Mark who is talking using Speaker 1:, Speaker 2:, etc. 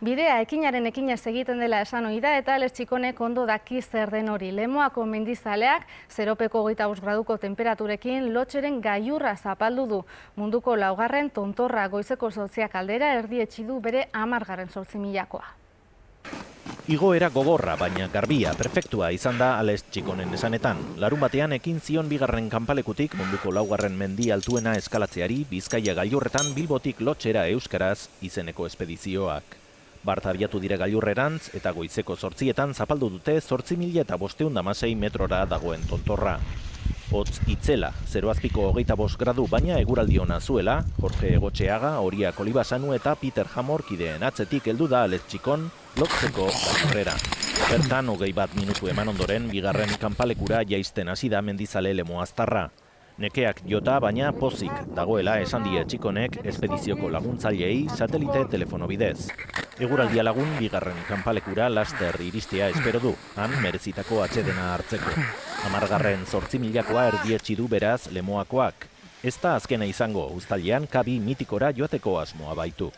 Speaker 1: Bidea ekinaren ekinez egiten dela esan ohi da eta Aletxikonek ondo daki zer den hori. Lemoako mendizaleak 0,25 graduko temperaturekin lotxeren gailurra zapaldu du. Munduko laugarren tontorra goizeko 8 aldera erdietsi du bere 10. 8.000-koa.
Speaker 2: Igoera gogorra, baina garbia, perfektua izan da Aletxikonen esanetan. Larun batean ekin zion bigarren kanpalekutik munduko laugarren mendi altuena eskalatzeari Bizkaia gailurretan Bilbotik lotxera euskaraz izeneko espedizioak. Bart abiatu dire gailurrerantz eta goizeko 8etan zapaldu dute 8.516 metrora dagoen tontorra. Hotz itzela, 0,25 gradu, baina eguraldi ona zuela, Jorge Egotxeaga, Oria Kolibasanu eta Peter Hamor kideen atzetik heldu da Aletxikon lotzeko gailurrera. Bertan 21 minutu eman ondoren, bigarren kanpalekura jaisten hasi da mendizale lemoaztarra. Nekeak jota, baina pozik dagoela esan die Txikonek espedizioko laguntzaileei satelite telefono bidez. Eguraldia lagun bigarren kanpalekura laster iristea espero du, han merezitako atsedena hartzeko. 10. 8.000-koa erdietsi du beraz lemoakoak. Ez da azkena izango, uztailean kabi mitikora joateko asmoa baitu.